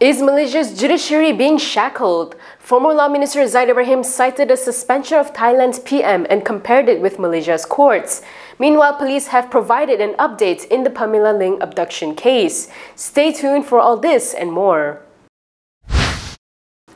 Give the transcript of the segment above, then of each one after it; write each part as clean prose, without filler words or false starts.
Is Malaysia's judiciary being shackled? Former Law Minister Zaid Ibrahim cited the suspension of Thailand's PM and compared it with Malaysia's courts. Meanwhile, police have provided an update in the Pamela Ling abduction case. Stay tuned for all this and more.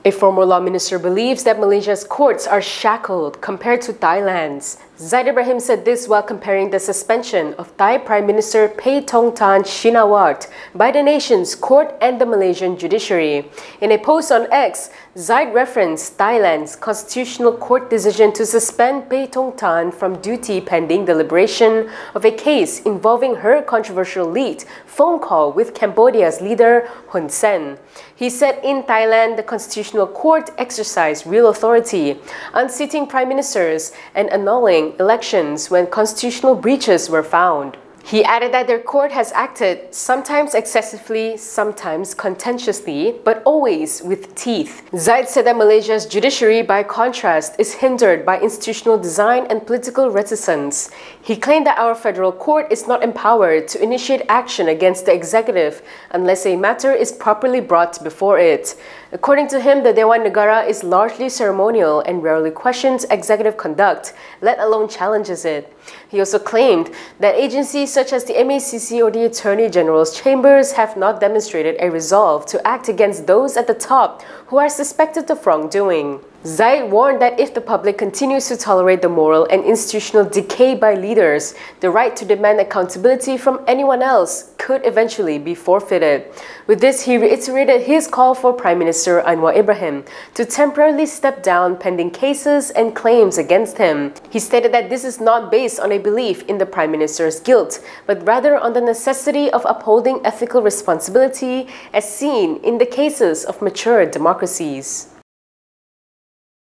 A former law minister believes that Malaysia's courts are shackled compared to Thailand's. Zaid Ibrahim said this while comparing the suspension of Thai Prime Minister Paetongtarn Shinawatra by the nation's court and the Malaysian judiciary. In a post on X, Zaid referenced Thailand's constitutional court decision to suspend Paetongtarn from duty pending deliberation of a case involving her controversial leaked phone call with Cambodia's leader Hun Sen. He said in Thailand, the constitutional court exercised real authority, unseating prime ministers and annulling elections when constitutional breaches were found. He added that their court has acted sometimes excessively, sometimes contentiously, but always with teeth. Zaid said that Malaysia's judiciary, by contrast, is hindered by institutional design and political reticence. He claimed that our federal court is not empowered to initiate action against the executive unless a matter is properly brought before it. According to him, the Dewan Negara is largely ceremonial and rarely questions executive conduct, let alone challenges it. He also claimed that agencies such as the MACC or the Attorney General's chambers have not demonstrated a resolve to act against those at the top who are suspected of wrongdoing. Zaid warned that if the public continues to tolerate the moral and institutional decay by leaders, the right to demand accountability from anyone else could eventually be forfeited. With this, he reiterated his call for Prime Minister Anwar Ibrahim to temporarily step down pending cases and claims against him. He stated that this is not based on a belief in the Prime Minister's guilt, but rather on the necessity of upholding ethical responsibility as seen in the cases of mature democracies.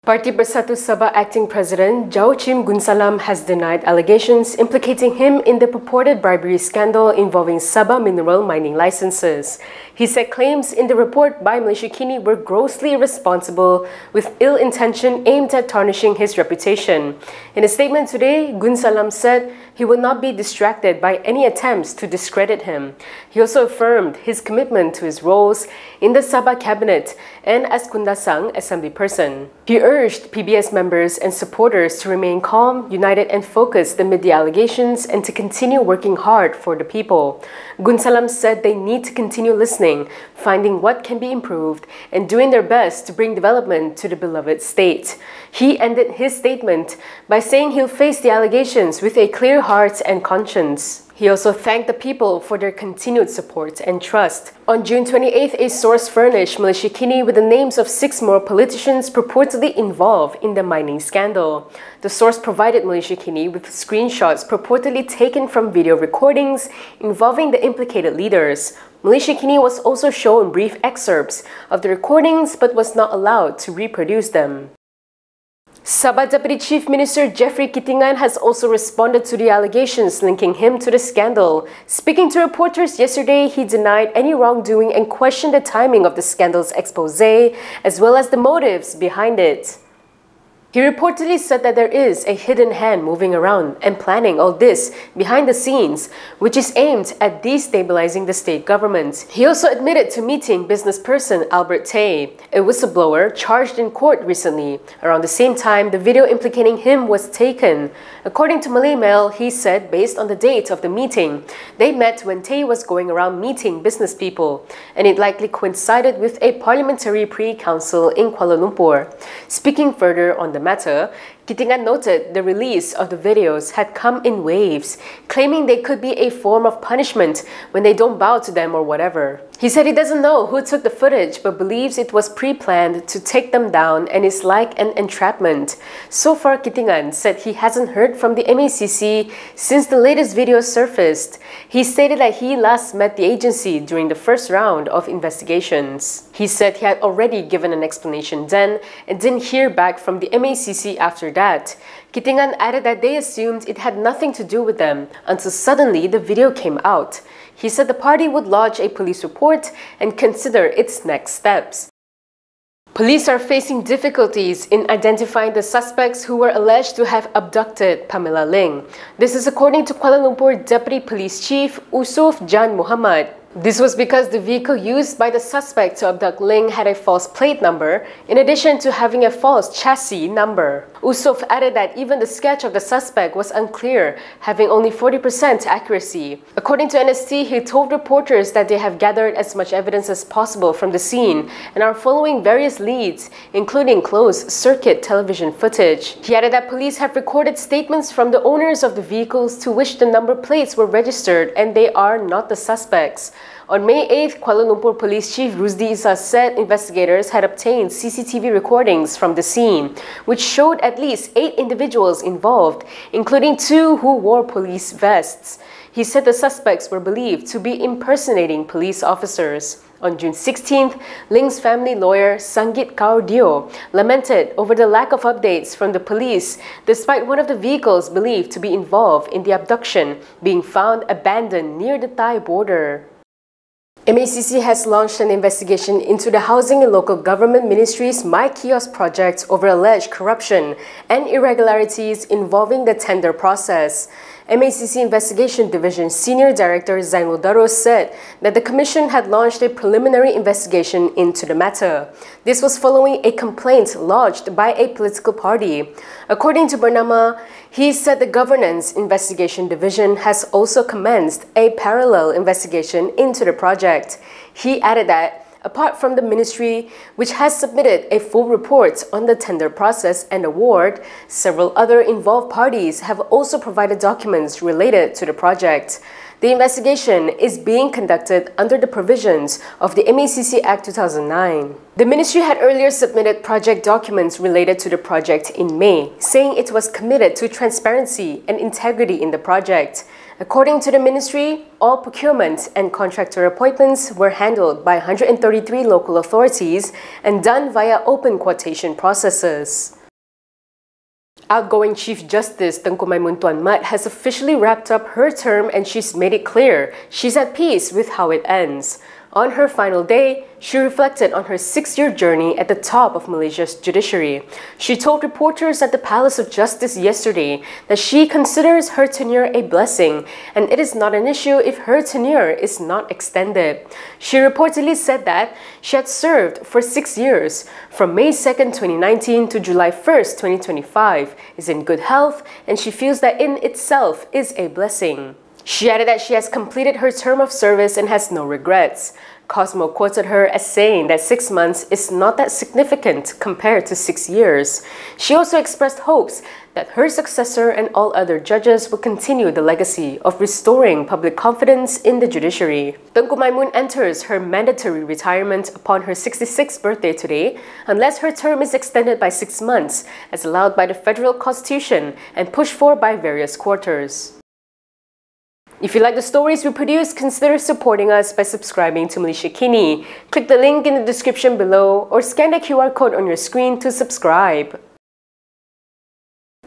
Parti Bersatu Sabah acting president Chim has denied allegations implicating him in the purported bribery scandal involving Sabah mineral mining licenses. He said claims in the report by Malaysia Kini were grossly irresponsible with ill intention aimed at tarnishing his reputation. In a statement today, said he will not be distracted by any attempts to discredit him. He also affirmed his commitment to his roles in the Sabah cabinet and as Kundasang assembly person. He urged PBS members and supporters to remain calm, united and focused amid the allegations and to continue working hard for the people. Said they need to continue listening, finding what can be improved and doing their best to bring development to the beloved state. He ended his statement by saying he'll face the allegations with a clear heart and conscience. He also thanked the people for their continued support and trust. On June 28th, a source furnished Malaysia Kini with the names of 6 more politicians purportedly involved in the mining scandal. The source provided Malaysia Kini with screenshots purportedly taken from video recordings involving the implicated leaders. Malaysia Kini was also shown brief excerpts of the recordings but was not allowed to reproduce them. Sabah Deputy Chief Minister Jeffrey Kitingan has also responded to the allegations linking him to the scandal. Speaking to reporters yesterday, he denied any wrongdoing and questioned the timing of the scandal's expose, as well as the motives behind it. He reportedly said that there is a hidden hand moving around and planning all this behind the scenes, which is aimed at destabilizing the state government. He also admitted to meeting businessperson Albert Tay, a whistleblower charged in court recently. Around the same time, the video implicating him was taken. According to Malay Mail, he said based on the date of the meeting, they met when Tay was going around meeting business people, and it likely coincided with a parliamentary pre-council in Kuala Lumpur. Speaking further on the matter, Kitingan noted the release of the videos had come in waves, claiming they could be a form of punishment when they don't bow to them or whatever. He said he doesn't know who took the footage but believes it was pre-planned to take them down and is like an entrapment. So far, Kitingan said he hasn't heard from the MACC since the latest video surfaced. He stated that he last met the agency during the first round of investigations. He said he had already given an explanation then and didn't hear back from the MACC after that. Kitingan added that they assumed it had nothing to do with them until suddenly the video came out. He said the party would lodge a police report and consider its next steps. Police are facing difficulties in identifying the suspects who were alleged to have abducted Pamela Ling. This is according to Kuala Lumpur Deputy Police Chief Usuf Jan Mohamad. This was because the vehicle used by the suspect to abduct Ling had a false plate number, in addition to having a false chassis number. Usuf added that even the sketch of the suspect was unclear, having only 40% accuracy. According to NST, he told reporters that they have gathered as much evidence as possible from the scene and are following various leads, including closed-circuit television footage. He added that police have recorded statements from the owners of the vehicles to which the number plates were registered and they are not the suspects. On May 8th, Kuala Lumpur Police Chief Rusdi Issa said investigators had obtained CCTV recordings from the scene, which showed at least 8 individuals involved, including 2 who wore police vests. He said the suspects were believed to be impersonating police officers. On June 16th, Ling's family lawyer, Sanggit Kaudio, lamented over the lack of updates from the police despite one of the vehicles believed to be involved in the abduction being found abandoned near the Thai border. MACC has launched an investigation into the Housing and Local Government Ministry's My Kiosk project over alleged corruption and irregularities involving the tender process. MACC Investigation Division Senior Director Zainul Daros said that the Commission had launched a preliminary investigation into the matter. This was following a complaint lodged by a political party. According to Bernama, he said the Governance Investigation Division has also commenced a parallel investigation into the project. He added that apart from the ministry, which has submitted a full report on the tender process and award, several other involved parties have also provided documents related to the project. The investigation is being conducted under the provisions of the MACC Act 2009. The ministry had earlier submitted project documents related to the project in May, saying it was committed to transparency and integrity in the project. According to the ministry, all procurement and contractor appointments were handled by 133 local authorities and done via open quotation processes. Outgoing Chief Justice Tengku Maimun Tuan Mat has officially wrapped up her term and she's made it clear she's at peace with how it ends. On her final day, she reflected on her 6-year journey at the top of Malaysia's judiciary. She told reporters at the Palace of Justice yesterday that she considers her tenure a blessing and it is not an issue if her tenure is not extended. She reportedly said that she had served for 6 years, from May 2nd, 2019 to July 1st, 2025, is in good health and she feels that in itself is a blessing. She added that she has completed her term of service and has no regrets. Cosmo quoted her as saying that 6 months is not that significant compared to 6 years. She also expressed hopes that her successor and all other judges will continue the legacy of restoring public confidence in the judiciary. Tengku Maimun enters her mandatory retirement upon her 66th birthday today, unless her term is extended by 6 months, as allowed by the Federal Constitution and pushed for by various quarters. If you like the stories we produce, consider supporting us by subscribing to Malaysia Kini. Click the link in the description below or scan the QR code on your screen to subscribe.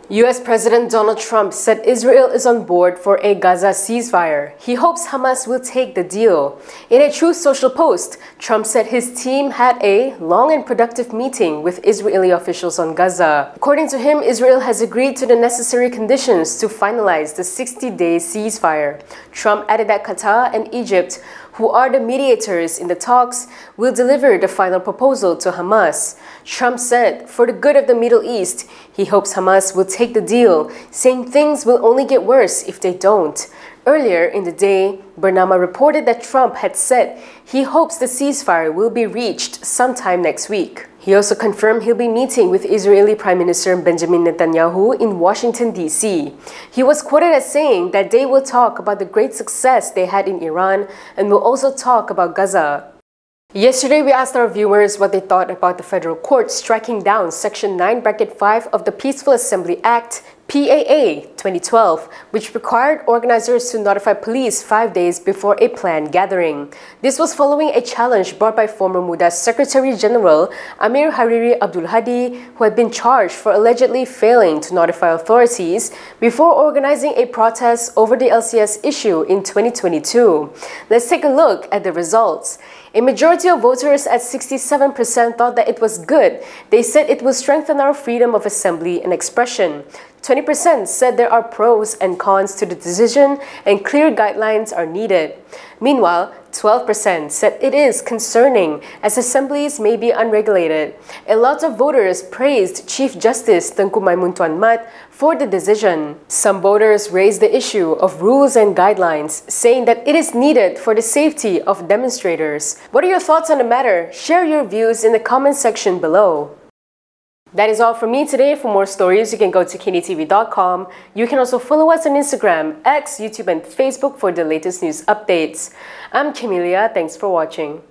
US President Donald Trump said Israel is on board for a Gaza ceasefire. He hopes Hamas will take the deal. In a Truth Social post, Trump said his team had a long and productive meeting with Israeli officials on Gaza. According to him, Israel has agreed to the necessary conditions to finalize the 60-day ceasefire. Trump added that Qatar and Egypt, who are the mediators in the talks, will deliver the final proposal to Hamas. Trump said, for the good of the Middle East, he hopes Hamas will take the deal, saying things will only get worse if they don't. Earlier in the day, Bernama reported that Trump had said he hopes the ceasefire will be reached sometime next week. He also confirmed he'll be meeting with Israeli Prime Minister Benjamin Netanyahu in Washington, D.C. He was quoted as saying that they will talk about the great success they had in Iran and will also talk about Gaza. Yesterday, we asked our viewers what they thought about the federal court striking down Section 9(5) of the Peaceful Assembly Act, PAA 2012, which required organizers to notify police 5 days before a planned gathering. This was following a challenge brought by former MUDA Secretary General Amir Hariri Abdul Hadi, who had been charged for allegedly failing to notify authorities before organizing a protest over the LCS issue in 2022. Let's take a look at the results. A majority of voters at 67% thought that it was good. They said it will strengthen our freedom of assembly and expression. 20% said there are pros and cons to the decision and clear guidelines are needed. Meanwhile, 12% said it is concerning as assemblies may be unregulated. A lot of voters praised Chief Justice Tengku Maimun Tuan Mat for the decision. Some voters raised the issue of rules and guidelines, saying that it is needed for the safety of demonstrators. What are your thoughts on the matter? Share your views in the comment section below. That is all from me today. For more stories, you can go to KiniTV.com. You can also follow us on Instagram, X, YouTube, and Facebook for the latest news updates. I'm Camelia. Thanks for watching.